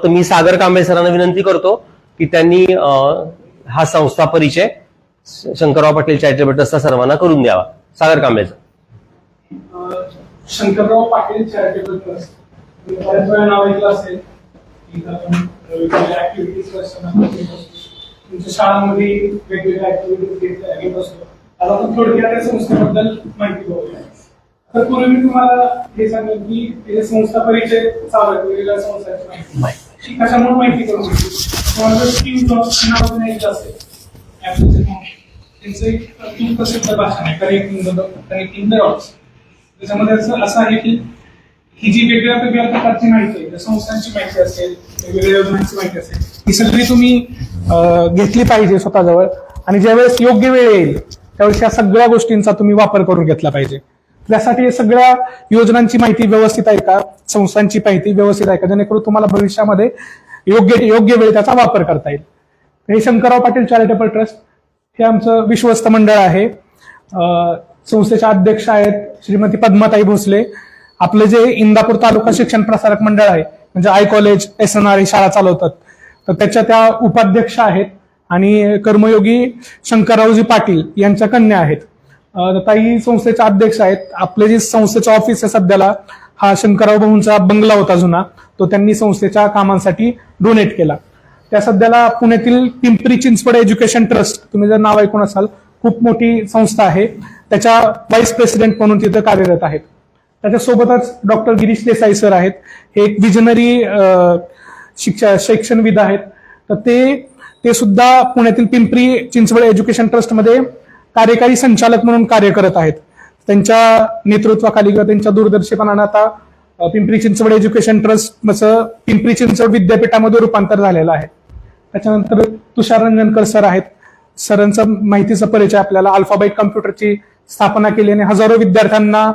फक्त मी सागर कांबळे सरांना विनंती करतो की त्यांनी हा संस्था परिचय शंकरराव पाटील चॅरिटेबल ट्रस्टचा सर्वांना करून द्यावा. सागर कांबळेचा. शंकरराव पाटील चॅरिटेबल ट्रस्ट बऱ्याच वेळा नाव ऐकलं असेल की आपण वेगवेगळ्या ऍक्टिव्हिटीज तुमच्या शाळांमध्ये वेगवेगळ्या ऍक्टिव्हिटीज घेत असतो. आता आपण थोडक्यात त्या संस्थेबद्दल माहिती बघूया. तर पूर्वी मी तुम्हाला हे सांगेन की संस्था परिचय चालू आहे, वेगवेगळ्या संस्थांची माहिती कशामुळे माहिती करून घेतली. तुम्हाला स्टीव्ह जॉब्स नाव ऐकलं असेल, त्यांचं एक खूप प्रसिद्ध भाषण आहे कनेक्टिंग द डॉट्स. त्याच्यामध्ये असं आहे की ही जी वेगवेगळ्या प्रकारची माहिती आहे, संस्थांची माहिती असेल, वेगवेगळ्या योजनांची माहिती असेल, ही सगळी तुम्ही घेतली पाहिजे स्वतःजवळ. आणि ज्यावेळेस योग्य वेळ येईल त्यावेळेस या सगळ्या गोष्टींचा तुम्ही वापर करून घेतला पाहिजे. त्यासाठी सगळ्या योजनांची माहिती व्यवस्थित आहे का, संस्थांची माहिती व्यवस्थित आहे का, जेणेकरून तुम्हाला भविष्यामध्ये योग्य वेळी त्याचा वापर करता येईल. हे शंकरराव पाटील चॅरिटेबल ट्रस्ट हे आमचं विश्वस्त मंडळ आहे. संस्थेचे अध्यक्ष आहेत श्रीमती पद्माताई भोसले. आपलं जे इंदापूर तालुका शिक्षण प्रसारक मंडळ आहे, म्हणजे आय कॉलेज SNR ही शाळा चालवतात, तर त्याच्या त्या उपाध्यक्ष आहेत. आणि कर्मयोगी शंकररावजी पाटील यांच्या कन्या आहेत. ताई संस्थेचे अध्यक्ष आहेत. आपले जे संस्थेचं ऑफिस आहे सध्याला, हा शंकरराव भाऊंचा बंगला होता जुना, तो त्यांनी संस्थेच्या कामांसाठी डोनेट केला. त्या सध्याला पुण्यातील पिंपरी चिंचवड एज्युकेशन ट्रस्ट, तुम्ही जर नाव ऐकून असाल, खूप मोठी संस्था आहे, त्याच्या व्हाईस प्रेसिडेंट म्हणून तिथं कार्यरत आहेत. त्याच्यासोबतच डॉक्टर गिरीश देसाई सर आहेत, हे एक विजनरी शैक्षणविद आहेत. तर ते सुद्धा पुण्यातील पिंपरी चिंचवड एज्युकेशन ट्रस्टमध्ये कार्यकारी संचालक म्हणून कार्य करत आहेत. त्यांच्या नेतृत्वाखाली किंवा त्यांच्या दूरदर्शीपणाने आता पिंपरी चिंचवड एज्युकेशन ट्रस्ट पिंपरी चिंचवड विद्यापीठामध्ये रूपांतर झालेलं आहे. त्याच्यानंतर तुषार रंजनकर सर आहेत. सरांचा माहितीचा परिचय आपल्याला, अल्फाबाईट कम्प्युटरची स्थापना केली आणि हजारो विद्यार्थ्यांना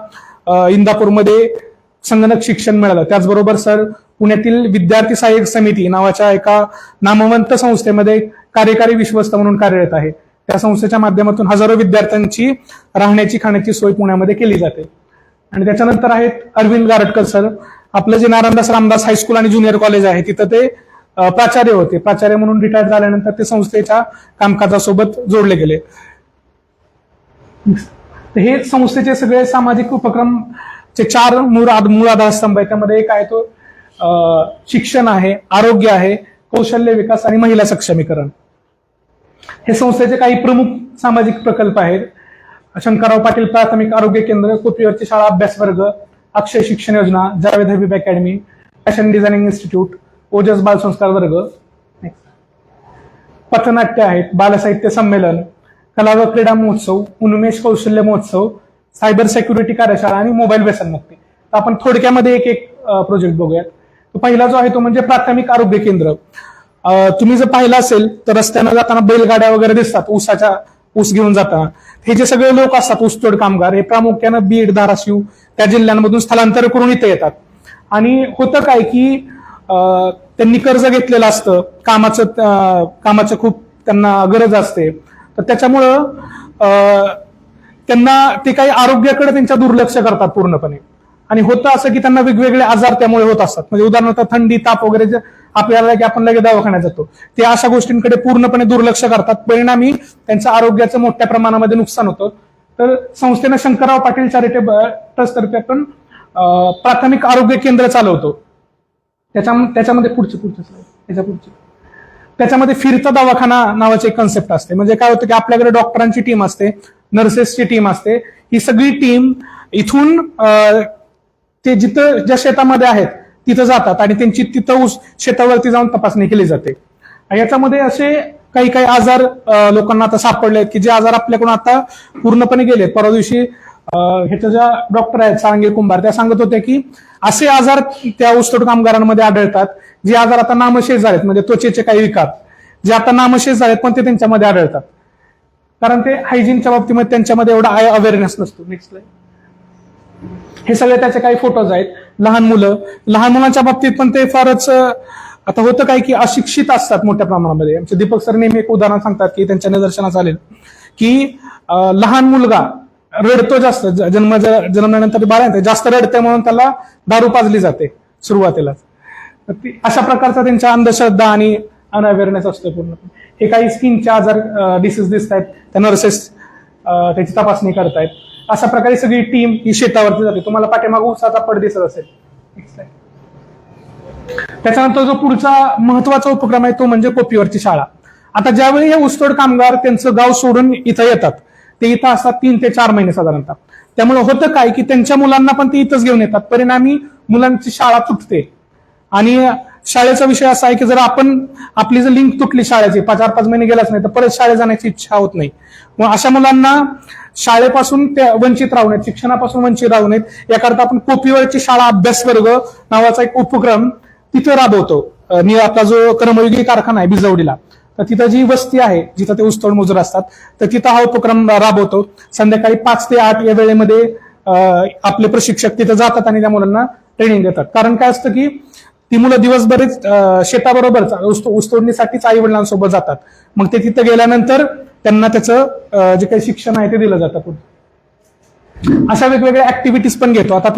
इंदापूरमध्ये संगणक शिक्षण मिळालं. त्याचबरोबर सर पुण्यातील विद्यार्थी सहाय्यक समिती नावाच्या एका नामवंत संस्थेमध्ये कार्यकारी विश्वस्त म्हणून कार्यरत आहे. त्या संस्थेच्या माध्यमातून हजारो विद्यार्थ्यांची राहण्याची खाण्याची सोय पुण्यामध्ये केली जाते. आणि त्याच्यानंतर आहेत अरविंद गारटकर सर. आपलं जे नारायणदास रामदास हायस्कूल आणि ज्युनियर कॉलेज आहे तिथं ते प्राचार्य होते. प्राचार्य म्हणून रिटायर झाल्यानंतर ते संस्थेच्या कामकाजासोबत जोडले गेले. हे संस्थेचे सगळे सामाजिक उपक्रमचे 4 मूळ आधारस्तंभ आहे. त्यामध्ये एक आहे तो शिक्षण आहे, आरोग्य आहे, कौशल्य विकास आणि महिला सक्षमीकरण. हे संस्थेचे काही प्रमुख सामाजिक प्रकल्प आहेत. शंकरराव पाटील प्राथमिक आरोग्य केंद्र, कोपीवरची शाळा अभ्यासवर्ग, अक्षय शिक्षण योजना, Javed Habib academy, fashion designing institute, Ojas बालसंस्कार वर्ग, पथनाट्य आहेत, बालसाहित्य संमेलन, कला व क्रीडा महोत्सव, उन्मेष कौशल्य महोत्सव, सायबर सिक्युरिटी कार्यशाळा आणि मोबाईल व्यसनमुक्ती. तर आपण थोडक्यामध्ये एक एक प्रोजेक्ट बघूयात. तो पहिला जो आहे तो म्हणजे प्राथमिक आरोग्य केंद्र. तुम्ही जर पाहिलं असेल तर रस्त्यानं जाताना बैलगाड्या वगैरे दिसतात, ऊस घेऊन जाताना. हे जे सगळे लोक असतात ऊसतोड कामगार, हे प्रामुख्यानं बीड, धाराशिव त्या जिल्ह्यांमधून स्थलांतर करून इथे येतात. आणि होतं काय की त्यांनी कर्ज घेतलेलं असतं, कामाचं खूप त्यांना गरज असते. तर त्याच्यामुळं त्यांना ते काही आरोग्याकडे त्यांच्या दुर्लक्ष करतात पूर्णपणे. आणि होतं असं की त्यांना वेगवेगळे आजार त्यामुळे होत असतात. म्हणजे उदाहरणार्थ थंडी, ताप वगैरे जे आपल्याला की आपण लगेच दवाखान्यात जातो, ते अशा गोष्टींकडे पूर्णपणे दुर्लक्ष करतात. परिणामी त्यांचं आरोग्याचं मोठ्या प्रमाणामध्ये नुकसान होतं. तर संस्थेनं शंकरराव पाटील चॅरिटेबल ट्रस्ट तर्फे आपण प्राथमिक आरोग्य केंद्र चालवतो. त्याच्यामध्ये त्याच्यामध्ये फिरता दवाखाना नावाची एक कन्सेप्ट असते. म्हणजे काय होतं की आपल्याकडे डॉक्टरांची टीम असते, नर्सेसची टीम असते. ही सगळी टीम इथून ते जिथं ज्या शेतामध्ये आहेत तिथं जातात आणि त्यांची तिथं शेतावरती जाऊन तपासणी केली जाते. याच्यामध्ये असे काही काही आजार लोकांना आता सापडले आहेत की जे आजार आपल्याकडून आता पूर्णपणे गेले. परवा दिवशी ह्याच्या ज्या डॉक्टर आहेत सारंगी कुंभार, त्या सांगत होत्या की असे आजार त्या ऊसतोड कामगारांमध्ये आढळतात जे आजार आता नामशेष झालेत. म्हणजे त्वचेचे काही विकार जे आता नामशेष झालेत पण ते त्यांच्यामध्ये आढळतात, कारण ते हायजीनच्या बाबतीमध्ये त्यांच्यामध्ये एवढा अवेअरनेस नसतो. Next slide. हे सगळे त्याचे काही फोटोज आहेत. लहान मुलांच्या बाबतीत पण ते फारच आता होतं काय की अशिक्षित असतात मोठ्या प्रमाणामध्ये. आमचे दीपक सर नेहमी एक उदाहरण सांगतात की त्यांच्या निदर्शनास आलेलं की लहान मुलगा रडतो जास्त, जन्मल्यानंतर बाळानंतर जास्त रडते म्हणून त्याला दारू पाजली जाते सुरुवातीला. अशा प्रकारचा त्यांच्या अंधश्रद्धा आणि अनअवेअरनेस असतो पूर्ण. हे काही स्किनचे आजार डिसीज दिसत आहेत, त्या नर्सेस त्याची तपासणी करतायत. अशा प्रकारे सगळी टीम ही शेतावरती जाते. तुम्हाला पाठीमागून उसाचा पड दिसत असेल. त्याच्यानंतर जो पुढचा महत्वाचा उपक्रम आहे तो म्हणजे कोपीवरची शाळा. आता ज्यावेळी हे ऊसतोड कामगार त्यांचं गाव सोडून इथं येतात, ते इथं असतात 3 ते 4 महिने साधारणतः. त्यामुळे होतं काय की त्यांच्या मुलांना पण ते इथंच घेऊन येतात. परिणामी मुलांची शाळा तुटते. आणि शाळेचा विषय असा आहे की जर आपली जर लिंक तुटली शाळेची, 4-5 महिने गेलाच नाही तर परत शाळेत जाण्याची इच्छा होत नाही. मग अशा मुलांना शाळेपासून वंचित राहू नयेत, शिक्षणापासून वंचित राहू नयेत याकरता आपण कोपीवरची शाळा अभ्यास वर्ग नावाचा एक उपक्रम तिथं राबवतो. आपला जो कर्मयोगी कारखाना आहे बिजवडीला, तर तिथं जी वस्ती आहे जिथं ते ऊसतोड मजूर असतात, तर तिथं हा उपक्रम राबवतो. संध्याकाळी 5 ते 8 या वेळेमध्ये आपले प्रशिक्षक तिथं जातात आणि त्या मुलांना ट्रेनिंग देतात. कारण काय असतं की ती मुलं दिवसभरच शेताबरोबरच ऊसतोडणीसाठीच आई वडिलांसोबत जातात. मग ते तिथं गेल्यानंतर त्यांना त्याचं जे काही शिक्षण आहे ते दिलं जातं. अशा वेगवेगळ्या ऍक्टिव्हिटीज पण घेतो. आता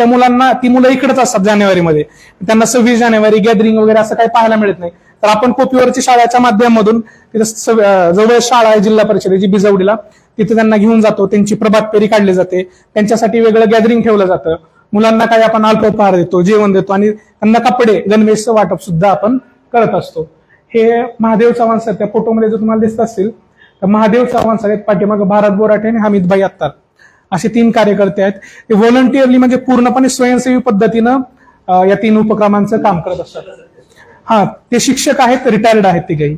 ती मुलं इकडेच असतात जानेवारीमध्ये, त्यांना 26 जानेवारी गॅदरिंग वगैरे असं काही पाहायला मिळत नाही. तर आपण कोपीवरची शाळेच्या माध्यमातून तिथं जवळ शाळा आहे जिल्हा परिषदेची बिजवडीला, तिथे त्यांना घेऊन जातो. त्यांची प्रभात फेरी काढली जाते, त्यांच्यासाठी वेगळं गॅदरिंग ठेवलं जातं. मुलांना काही आपण अल्पोपहार देतो, जेवण देतो आणि त्यांना कपडे गणवेशचं वाटप सुद्धा आपण करत असतो. हे महादेव चव्हाण सर त्या फोटोमध्ये जर तुम्हाला दिसत असतील तर महादेव चव्हाण सर आहेत, पाठीमागे भारत बोराटे आणि हमीदभाई अत्तार असे 3 कार्यकर्ते आहेत. ते व्हॉलंटिअरली म्हणजे पूर्णपणे स्वयंसेवी पद्धतीनं या 3 उपक्रमांचं काम करत असतात. हा, ते शिक्षक आहेत, रिटायर्ड आहेत तिघेही.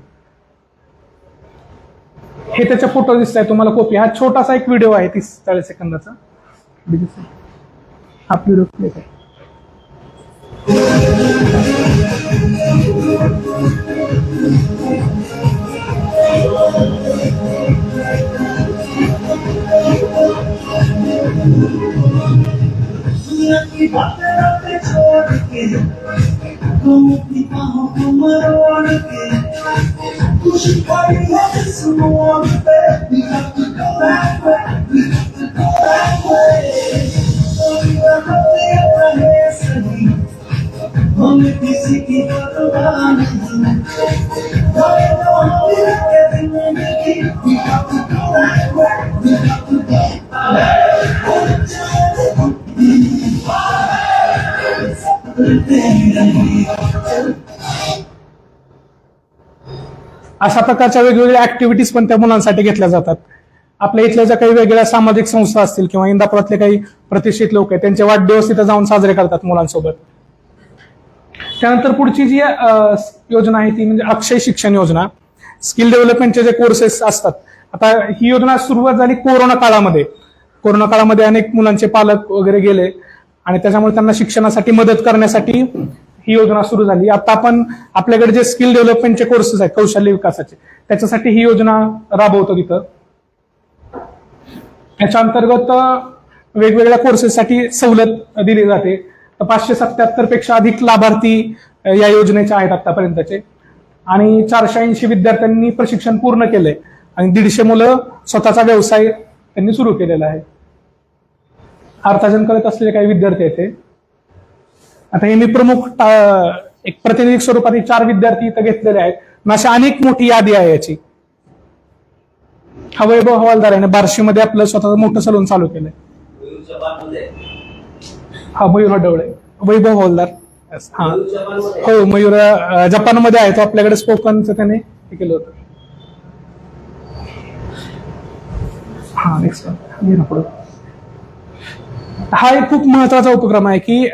हे त्याचे फोटो दिसत आहे तुम्हाला कोपी. हा छोटासा एक व्हिडिओ आहे 30-40 सेकंदाचा. हा व्हिडिओ प्ले आहे. अशा प्रकारच्या वेगवेगळ्या ऍक्टिव्हिटीज पण त्या मुलांसाठी घेतल्या जातात. आपल्या इथल्या ज्या काही वेगळ्या सामाजिक संस्था असतील किंवा इंदापुरातले काही प्रतिष्ठित लोक आहेत त्यांचे वाढदिवस तिथे जाऊन साजरे करतात मुलांसोबत. त्यानंतर पुढची जी योजना आहे ती म्हणजे अक्षय शिक्षण योजना. स्किल डेव्हलपमेंटचे जे कोर्सेस असतात, आता ही योजना सुरुवात झाली कोरोना काळामध्ये. कोरोना काळामध्ये अनेक मुलांचे पालक वगैरे गेले आणि त्याच्यामुळे त्यांना शिक्षणासाठी मदत करण्यासाठी ही योजना सुरू झाली. आता आपण आपल्याकडे जे स्किल डेव्हलपमेंटचे कोर्सेस आहेत कौशल्य विकासाचे, त्याच्यासाठी ही योजना राबवतो तिथं. याच्या अंतर्गत वेगवेगळ्या कोर्सेससाठी सवलत दिली जाते. 577 पेक्षा अधिक लाभार्थी या योजनेचे आहेत आतापर्यंतचे आणि 480 विद्यार्थ्यांनी प्रशिक्षण पूर्ण केलंय आणि 150 मुलं स्वतःचा व्यवसाय त्यांनी सुरू केलेला आहे. अर्थार्जन करत असलेले काही विद्यार्थी आहेत ते. आता हे मी प्रमुख एक प्रातिनिधिक स्वरूपात 4 विद्यार्थी इथं घेतलेले आहेत. अशी अनेक मोठी यादी आहे याची. हा वैभव हवालदार आहे, बार्शीमध्ये आपलं स्वतःचं मोठं सलून चालू केलंय. हा मयूर डवळे, वैभव हवालदार. हा हो, मयूर जपानमध्ये आहे तो. आपल्याकडे स्पोकनचं त्याने हे केलं होतं. हा नेक्स्ट पुढे. हा एक खूप महत्वाचा उपक्रम आहे की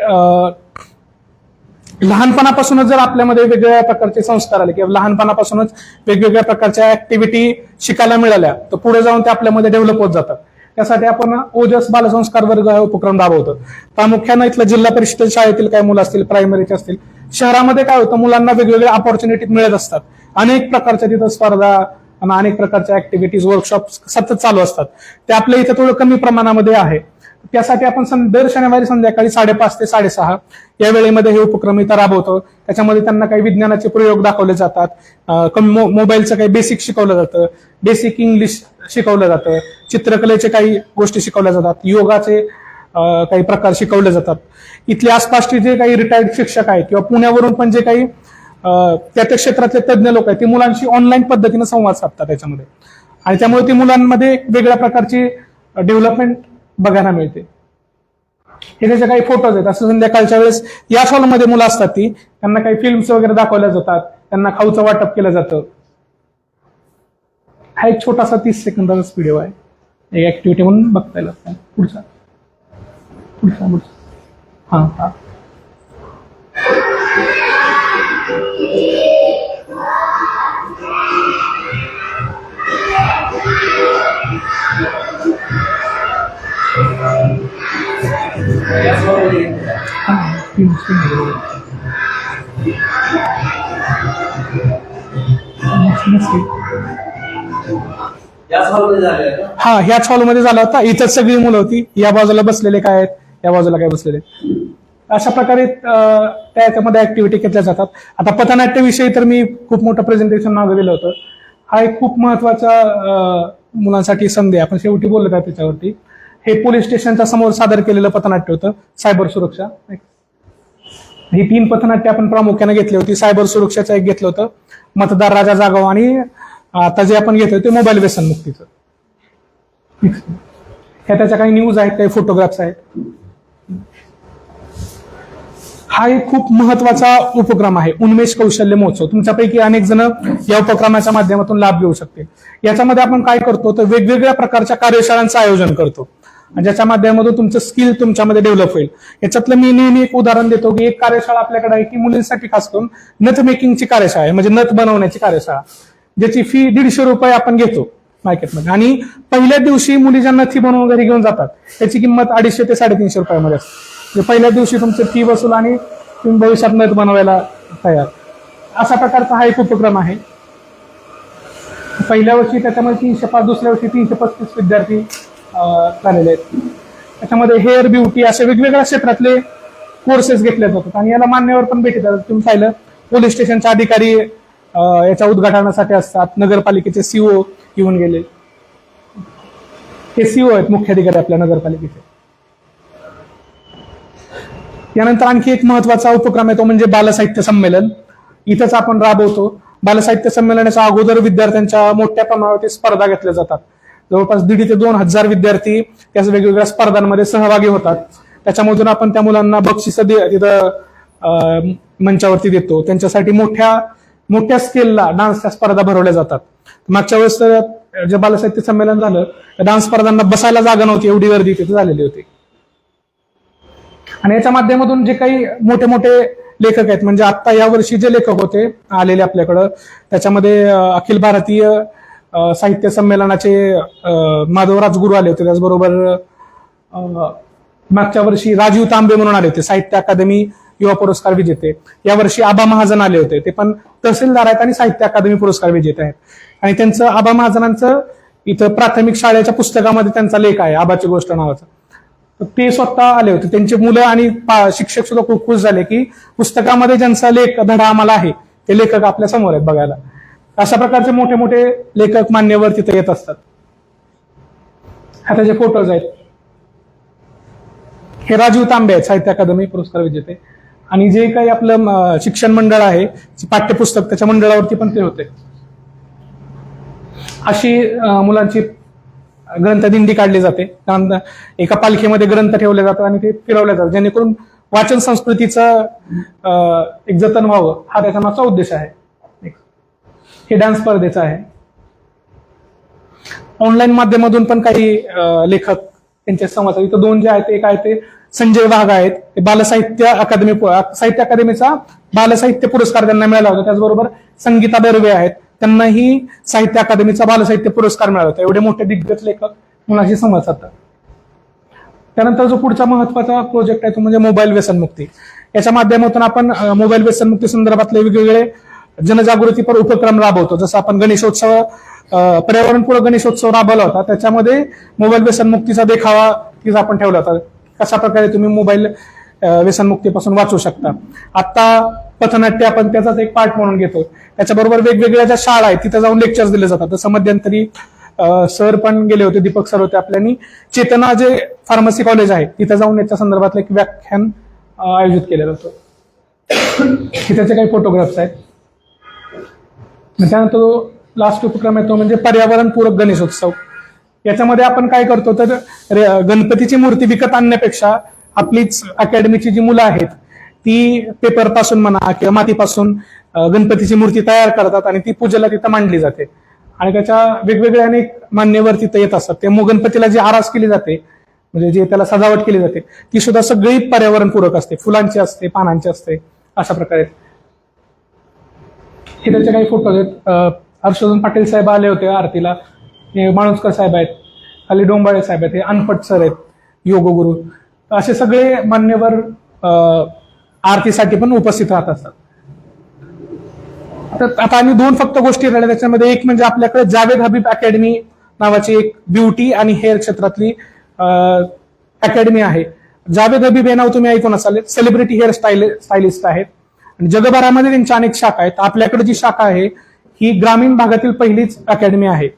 लहानपणापासूनच जर आपल्यामध्ये वेगवेगळ्या प्रकारचे संस्कार आले किंवा लहानपणापासूनच वेगवेगळ्या प्रकारच्या ऍक्टिव्हिटी शिकायला मिळाल्या तर पुढे जाऊन ते आपल्यामध्ये डेव्हलप होत जातात. त्यासाठी आपण ओजस बालसंस्कार वर्ग हा उपक्रम राबवतो. प्रामुख्यानं इथलं जिल्हा परिषद शाळेतील काही मुलं असतील, प्रायमरीचे असतील. शहरामध्ये काय होतं, मुलांना वेगवेगळ्या ऑपॉर्च्युनिटी मिळत असतात. अनेक प्रकारच्या तिथं स्पर्धा आणि अनेक प्रकारच्या ऍक्टिव्हिटीज, वर्कशॉप सतत चालू असतात. ते आपल्या इथं थोडं कमी प्रमाणामध्ये आहे. त्यासाठी आपण दर शनिवारी संध्याकाळी 5:30 ते 6:30 या वेळेमध्ये हे उपक्रम इथं राबवतो. त्याच्यामध्ये त्यांना काही विज्ञानाचे प्रयोग दाखवले जातात, मोबाईलचं काही बेसिक शिकवलं जातं, बेसिक इंग्लिश शिकवलं जातं, चित्रकलेचे काही गोष्टी शिकवल्या जातात, योगाचे काही प्रकार शिकवले जातात. इथले आसपासचे जे काही रिटायर्ड शिक्षक आहेत किंवा पुण्यावरून पण जे काही त्या क्षेत्रातले तज्ज्ञ लोक आहेत ते मुलांशी ऑनलाईन पद्धतीने संवाद साधतात त्याच्यामध्ये, आणि त्यामुळे ते मुलांमध्ये एक वेगळ्या प्रकारची डेव्हलपमेंट बघायला मिळते. हे त्याचे काही फोटोज आहेत. असं संध्याकाळच्या वेळेस या हॉलमध्ये मुलं असतात ती, त्यांना काही फिल्म्स वगैरे दाखवल्या जातात, त्यांना खाऊचं वाटप केलं जातं. हा एक छोटासा 30 सेकंदाचा व्हिडिओ आहे, एक ऍक्टिव्हिटी म्हणून बघता येईल. पुढचा पुढचा पुढचा हा. हा, ह्याच हॉलमध्ये झाला होता. इथंच सगळी मुलं होती. या बाजूला बसलेले काय आहेत, या बाजूला काय बसलेले. अशा प्रकारे त्याच्यामध्ये ऍक्टिव्हिटी घेतल्या जातात. आता पथनाट्याविषयी तर मी खूप मोठं प्रेझेंटेशन मागे दिलं होतं. हा एक खूप महत्वाचा मुलांसाठी संधी आहे. आपण शेवटी बोलत आहे त्याच्यावरती. हे पोलीस स्टेशनच्या समोर सादर केलेलं पथनाट्य होतं, सायबर सुरक्षा. ही 3 पथनाट्य आपण प्रामुख्याने घेतली होती. सायबर सुरक्षाचं एक घेतलं होतं, मतदार राजा जागाव, आणि आता जे आपण घेतोय ते मोबाईल व्यसनमुक्तीचं. ह्या त्याच्या काही न्यूज आहेत, काही फोटोग्राफ्स आहेत. हा एक खूप महत्वाचा उपक्रम आहे, उन्मेष कौशल्य महोत्सव. तुमच्यापैकी अनेक जण या उपक्रमाच्या माध्यमातून लाभ घेऊ शकतील. याच्यामध्ये आपण काय करतो तर वेगवेगळ्या प्रकारच्या कार्यशाळांचं आयोजन करतो, ज्याच्या माध्यमातून तुमचं स्किल तुमच्यामध्ये डेव्हलप होईल. याच्यातलं मी नेहमी एक उदाहरण देतो की एक कार्यशाळा आपल्याकडे आहे की मुलींसाठी खास करून नथ मेकिंगची कार्यशाळा आहे, म्हणजे नथ बनवण्याची कार्यशाळा, ज्याची फी 150 रुपये आपण घेतो मार्केटमध्ये. आणि पहिल्या दिवशी मुली ज्या नथी बनवून घरी घेऊन जातात त्याची किंमत 250 ते 350 रुपयामध्ये असते. पहिल्या दिवशी तुमची फी वसूल आणि तुम्ही भविष्यात नथ बनवायला तयार. अशा प्रकारचा हा एक उपक्रम आहे. पहिल्या वर्षी त्याच्यामध्ये 305, दुसऱ्या वर्षी 335 विद्यार्थी झालेले आहेत. त्याच्यामध्ये हेअर, ब्युटी असे वेगवेगळ्या क्षेत्रातले कोर्सेस घेतले जातात, आणि याला मान्यवर पण भेटतात. तुम्ही पाहिलं पोलीस स्टेशनचे अधिकारी याच्या उद्घाटनासाठी असतात, नगरपालिकेचे सीओ येऊन गेले. हे सीओ आहेत, मुख्याधिकारी आपल्या नगरपालिकेचे. यानंतर आणखी एक महत्वाचा उपक्रम आहे तो म्हणजे बालसाहित्य संमेलन. इथंच आपण राबवतो. बालसाहित्य संमेलनाच्या अगोदर विद्यार्थ्यांच्या मोठ्या प्रमाणावरती स्पर्धा घेतल्या जातात. जवळपास 1,500 ते 2,000 विद्यार्थी त्याच वेगवेगळ्या स्पर्धांमध्ये सहभागी होतात. त्याच्यामधून आपण त्या मुलांना बक्षिसं तिथं मंचावरती देतो. त्यांच्यासाठी मोठ्या स्केलला डान्सच्या स्पर्धा भरवल्या जातात. मागच्या वेळेस जे बालसाहित्य संमेलन झालं त्या डान्स स्पर्धांना बसायला जागा नव्हती, एवढी गर्दी तिथे झालेली होती. आणि याच्या माध्यमातून जे काही मोठे मोठे लेखक आहेत, म्हणजे आता यावर्षी जे लेखक होते आलेले आपल्याकडं, त्याच्यामध्ये अखिल भारतीय साहित्य संमेलनाचे माधव राजगुरू आले होते. त्याचबरोबर मागच्या वर्षी राजीव तांबे म्हणून आले होते, साहित्य अकादमी युवा पुरस्कार विजेते. यावर्षी आबा महाजन आले होते, ते पण तहसीलदार आहेत आणि साहित्य अकादमी पुरस्कार विजेते आहेत. आणि त्यांचं आबा महाजनांचं इथं प्राथमिक शाळेच्या पुस्तकामध्ये त्यांचा लेख आहे, आबाची गोष्ट नावाचा. ते स्वतः आले होते. त्यांची मुलं आणि शिक्षक सुद्धा खूप खुश झाले की पुस्तकामध्ये ज्यांचा लेख धडा आम्हाला आहे ते लेखक आपल्या समोर आहेत बघायला. अशा प्रकारचे मोठे मोठे लेखक मान्यवर तिथे येत असतात. हा त्याचे फोटोज आहेत. हे राजीव तांबे आहेत, साहित्य अकादमी पुरस्कार विजेते. आणि जे काही आपलं शिक्षण मंडळ आहे, पाठ्यपुस्तक, त्याच्या मंडळावरती पण ते होते. अशी मुलांची ग्रंथदिंडी काढली जाते. एका पालखीमध्ये ग्रंथ ठेवले जातात आणि ते फिरवले जातात, जेणेकरून वाचन संस्कृतीचं एक जतन व्हावं, हा त्याचा मागचा उद्देश आहे. हे डान्स स्पर्धेचं आहे. ऑनलाईन माध्यमातून पण काही लेखक त्यांचे संवाद. इथं 2 जे आहेत, एक आहे ते संजय वाघ आहेत, ते साहित्य अकादमीचा बालसाहित्य पुरस्कार त्यांना मिळाला होता. त्याचबरोबर संगीता बर्वे आहेत, त्यांनाही साहित्य अकादमीचा बालसाहित्य पुरस्कार मिळाला होता. एवढे मोठे दिग्गज लेखक मुलांशी संवाद साधतात. त्यानंतर जो पुढचा महत्वाचा प्रोजेक्ट आहे तो म्हणजे मोबाईल व्यसनमुक्ती. याच्या माध्यमातून आपण मोबाईल व्यसनमुक्ती संदर्भातले वेगवेगळे जनजागृतीपर उपक्रम राबवतो. जसं आपण गणेशोत्सव, पर्यावरणपूरक गणेशोत्सव राबवला होता, त्याच्यामध्ये मोबाईल व्यसनमुक्तीचा देखावा तिथं आपण ठेवला होता. कशा प्रकारे तुम्ही मोबाईल व्यसनमुक्तीपासून वाचू शकता. आता पथनाट्य आपण त्याचाच एक पार्ट म्हणून घेतो. त्याच्याबरोबर वेगवेगळ्या ज्या शाळा आहेत तिथे जाऊन लेक्चर्स दिले जातात. तसं मध्यंतरी सर पण गेले होते, दीपक सर होते आपल्यानी. चेतना जे फार्मसी कॉलेज आहे तिथे जाऊन याच्या संदर्भातलं एक व्याख्यान आयोजित केलेलं होतं. हे त्याचे काही फोटोग्राफ्स आहेत. त्यानंतर लास्ट उपक्रम आहे तो म्हणजे पर्यावरणपूरक गणेशोत्सव. याच्यामध्ये आपण काय करतो तर गणपतीची मूर्ती विकत आणण्यापेक्षा आपलीच अकॅडमीची जी मुलं आहेत ती पेपरपासून म्हणा किंवा मातीपासून गणपतीची मूर्ती तयार करतात आणि ती पूजेला तिथं मांडली जाते. आणि त्याच्या वेगवेगळे अनेक मान्यवर तिथं येत असतात. ते गणपतीला जी आरास केली जाते म्हणजे जे त्याला सजावट केली जाते ती सुद्धा सगळी पर्यावरणपूरक असते. फुलांची असते, पानांची असते, अशा प्रकारे. हे त्याचे काही फोटो आहेत. हर्षवर्धन पाटील साहेब आले होते आरतीला. हे माणुसकर साहेब आहेत, खाली डोंबाळे साहेब आहेत, हे अनपट सर आहेत, योगगुरू. असे सगळे मान्यवर आरतीसाठी पण उपस्थित राहत असतात. आता आम्ही दोन फक्त गोष्टी राहिल्या त्याच्यामध्ये. एक म्हणजे आपल्याकडे जावेद हबीब अकॅडमी नावाची एक ब्युटी आणि हेअर क्षेत्रातली अकॅडमी आहे. जावेद हबीब हे नाव तुम्ही ऐकून असाल. सेलिब्रिटी हेअर स्टायलिस्ट आहेत आणि जगभरामध्ये त्यांच्या अनेक शाखा आहेत. आपल्याकडे जी शाखा आहे ही ग्रामीण भागातील पहिलीच अकॅडमी आहे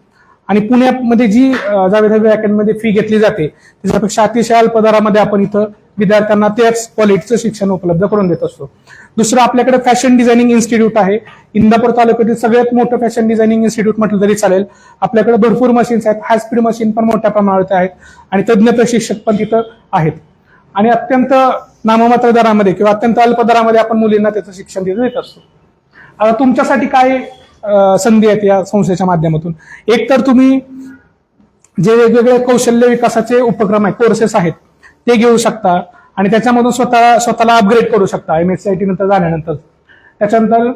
आणि पुण्यामध्ये जी जावेद हबीब अकॅडमीमध्ये फी घेतली जाते त्याच्यापेक्षा अतिशय अल्प दरामध्ये आपण इथं विद्यार्थ्यांना त्याच क्वालिटीचं शिक्षण उपलब्ध करून देत असतो. दुसरं आपल्याकडे फॅशन डिझायनिंग इन्स्टिट्यूट आहे. इंदापूर तालुक्यातील सगळ्यात मोठं फॅशन डिझायनिंग इन्स्टिट्यूट म्हटलं तरी चालेल. आपल्याकडे भरपूर मशीन्स आहेत, हाय स्पीड मशीन पण मोठ्या प्रमाणात आहेत आणि तज्ज्ञ प्रशिक्षक पण तिथं आहेत. आणि अत्यंत नाममात्र दरामध्ये किंवा अत्यंत अल्प दरामध्ये आपण मुलींना त्याचं शिक्षण तिथं देत असतो. आता तुमच्यासाठी काय संधी आहेत या संस्थेच्या माध्यमातून? एक तर तुम्ही जे वेगवेगळे कौशल्य विकासाचे उपक्रम आहेत, कोर्सेस आहेत ते घेऊ शकता आणि त्याच्यामधून स्वतःला अपग्रेड करू शकता MSCIT नंतर झाल्यानंतर. त्याच्यानंतर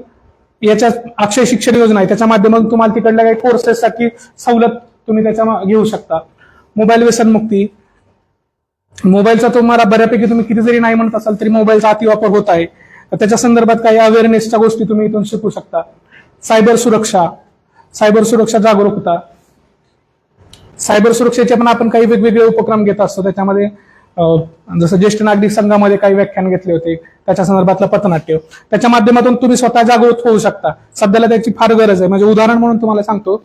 याच्या अक्षय शिक्षण योजना आहे त्याच्या माध्यमातून तुम्हाला तिकडल्या काही कोर्सेससाठी सवलत तुम्ही त्याच्या घेऊ शकता. मोबाईल व्यसनमुक्ती. मोबाईलचा तुम्हाला बऱ्यापैकी तुम्ही किती जरी नाही म्हणत असाल तरी मोबाईलचा अतिवापर होत आहे, त्याच्या संदर्भात काही अवेअरनेसच्या गोष्टी तुम्ही इथून शिकू शकता. सायबर सुरक्षा जागरूकता. सायबर सुरक्षेचे पण आपण काही वेगवेगळे उपक्रम घेत असतो. त्याच्यामध्ये जसं ज्येष्ठ नागरिक संघामध्ये काही व्याख्यान घेतले होते त्याच्या संदर्भातलं पथनाट्य. त्याच्या माध्यमातून तुम्ही स्वतः जागृत होऊ शकता. सध्याला त्याची फार गरज आहे. म्हणजे उदाहरण म्हणून तुम्हाला सांगतो,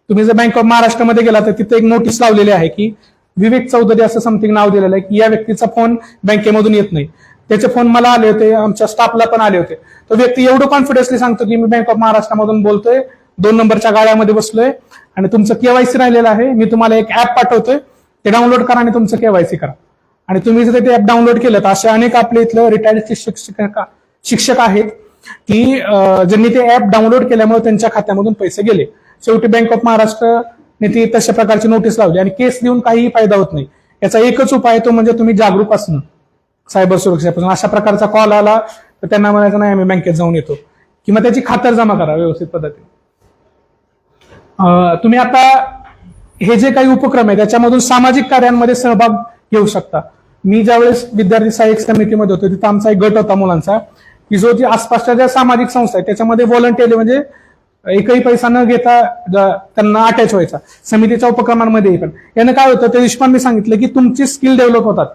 तुम्ही जर बँक ऑफ महाराष्ट्रामध्ये गेला तर तिथे एक नोटीस लावलेली आहे की विवेक चौधरी असं समथिंग नाव दिलेलं आहे की या व्यक्तीचा फोन बँकेमधून येत नाही. त्याचे फोन मला आले होते, आमच्या स्टाफला पण आले होते. तो व्यक्ती एवढं कॉन्फिडन्सली सांगतो की मी बँक ऑफ महाराष्ट्रामधून बोलतोय, 2 नंबरच्या गाड्यामध्ये बसलोय आणि तुमचं केवायसी राहिलेलं आहे. मी तुम्हाला एक ऍप पाठवतोय, ते डाउनलोड करा आणि तुमचं केवायसी करा. आणि तुम्ही जर ते ऍप डाउनलोड केलं तर असे अनेक आपले इथलं रिटायर्ड शिक्षक आहेत की ज्यांनी ते ऍप डाउनलोड केल्यामुळे त्यांच्या खात्यामधून पैसे गेले. शेवटी बँक ऑफ महाराष्ट्रने ती तशा प्रकारची नोटीस लावली आणि केस देऊन काहीही फायदा होत नाही. याचा एकच उपाय तो म्हणजे तुम्ही जागरूक असणं सायबर सुरक्षेपासून. अशा प्रकारचा कॉल आला तर त्यांना म्हणायचं नाही आम्ही बँकेत जाऊन येतो, किंवा त्याची खातरजमा करा व्यवस्थित पद्धतीने. तुम्ही आता हे जे काही उपक्रम आहे त्याच्यामधून सामाजिक कार्यांमध्ये सहभाग घेऊ शकता. मी ज्यावेळेस विद्यार्थी सहाय्यक समितीमध्ये होतो तिथं आमचा एक गट होता मुलांचा की जो जे आसपासच्या ज्या सामाजिक संस्था आहेत त्याच्यामध्ये व्हॉलंटिअरली म्हणजे एकही पैसा न घेता त्यांना अटॅच व्हायचा समितीच्या उपक्रमांमध्ये. पण यानं काय होतं त्या दिवशी पण मी सांगितलं की तुमची स्किल डेव्हलप होतात,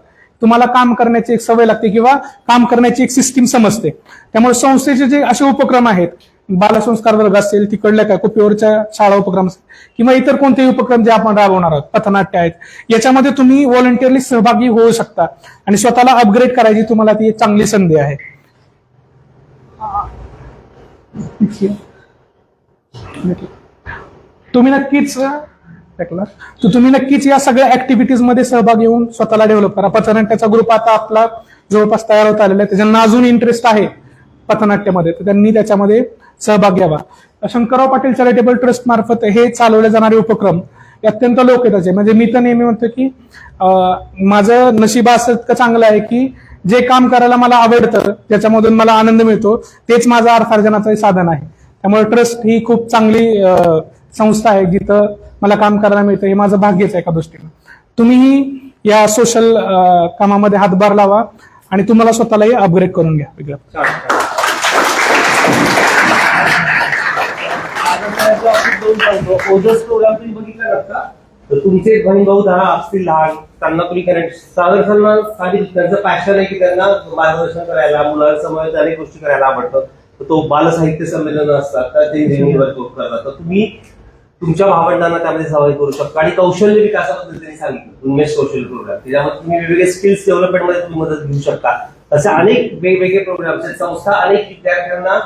तुम्हाला काम करण्याची एक सवय लागते किंवा काम करण्याची एक सिस्टीम समजते. त्यामुळे संस्थेचे जे असे उपक्रम आहेत, बालसंस्कार वर्ग असतील, तिकडल्या काय कुपीवरच्या शाळा उपक्रम असतील किंवा इतर कोणतेही उपक्रम जे आपण राबवणार आहोत, पथनाट्य आहेत, याच्यामध्ये तुम्ही व्हॉलंटिअरली सहभागी होऊ शकता आणि स्वतःला अपग्रेड करायची तुम्हाला ती एक चांगली संधी आहे. तुम्ही नक्कीच या सगळ्या ऍक्टिव्हिटीज मध्ये सहभाग घेऊन स्वतःला डेव्हलप करा. पथनाट्याचा ग्रुप आता आपला जवळपास तयार होत आलेला आहे. ज्यांना अजून इंटरेस्ट आहे पथनाट्यामध्ये तर त्यांनी त्याच्यामध्ये सहभाग घ्यावा. शंकरराव पाटील चॅरिटेबल ट्रस्ट मार्फत हे चालवले जाणारे उपक्रम अत्यंत लोकहिताचे. म्हणजे मी तर नेहमी म्हणतो की माझं नशीब असं इतकं चांगलं आहे की जे काम करायला मला आवडतं त्याच्यामधून मला आनंद मिळतो तेच माझं अर्थार्जनाचं साधन आहे. त्यामुळे ट्रस्ट ही खूप चांगली संस्था आहे जिथं मला काम करायला मिळतं. हे माझं भाग्यच आहे एका दृष्टीनं. तुम्हीही या सोशल कामामध्ये हातभार लावा आणि तुम्हाला स्वतःलाही अपग्रेड करून घ्या. ओजस प्रोग्राम तुम्ही बघितला का? तर तुमचे बहीण भाऊ 10 असतील लहान, त्यांना तुम्ही कनेक्ट त्यांचं पॅशन आहे की त्यांना मार्गदर्शन करायला, मुलांसमोर अनेक गोष्टी करायला आवडतं. तो बालसाहित्य संमेलन असतात तर ते करतात. तर तुम्ही तुमच्या भावंडांना त्यामध्ये सहभागी करू शकता. आणि कौशल्य विकासाबद्दल त्यांनी सांगितलं उन्मेष कौशल्य प्रोग्राम, त्याच्यामध्ये तुम्ही वेगवेगळे स्किल्स डेव्हलपमेंटमध्ये तुम्ही मदत घेऊ शकता. असे अनेक वेगवेगळे प्रोग्राम्स आहेत. संस्था अनेक विद्यार्थ्यांना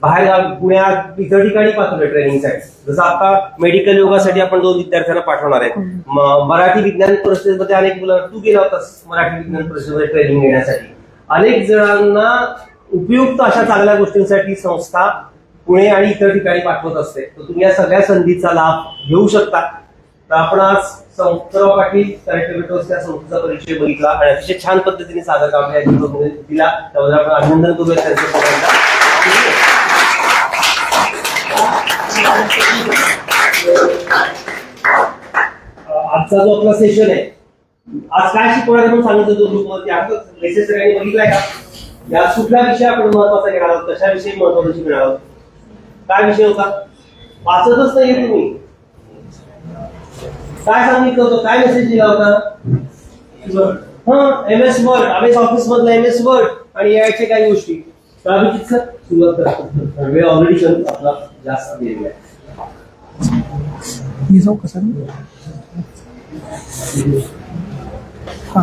बाहेर पुण्यात इतर ठिकाणी पाठवलं ट्रेनिंगसाठी. जसं आता मेडिकल योगासाठी आपण 2 विद्यार्थ्यांना पाठवणार आहेत. मराठी विज्ञान परिषदेमध्ये अनेक मुलं, तू गेला होतास मराठी विज्ञान परिषदेमध्ये ट्रेनिंग घेण्यासाठी. अनेक जणांना उपयुक्त अशा चांगल्या गोष्टींसाठी संस्था पुणे आणि इतर ठिकाणी पाठवत असते. तर तुम्ही या सगळ्या संधीचा लाभ घेऊ शकता. तर आपण आज सराव पाटील करेक्टिव्हिटीज त्या संस्थेचा परिचय बघितला आणि अतिशय छान पद्धतीने सादर काम दिला. त्याबद्दल आपण अभिनंदन करूया त्यांचं सगळ्यांना. आजचा जो आपला सेशन आहे, आज काय शिकवणार म्हणून सांगितलं तो ग्रुपवरती आपण मेसेज सगळ्यांनी बघितलाय का? या कुठला विषय आपण महत्वाचा घेणार आहोत, कशाविषयी महत्वाचं शिकणार आहोत, काय विषय होता? वाचतच नाही तुम्ही. काय सांगितलं होतं, काय मेसेज दिला होता? MS वर्ड, MS ऑफिस मधला MS वर्ड आणि यायचे काही गोष्टी. अभिजित सर सुरुवात करा. वेळ ऑलरेडी आपला जास्त दिलेला आहे. मी जाऊ कसं हा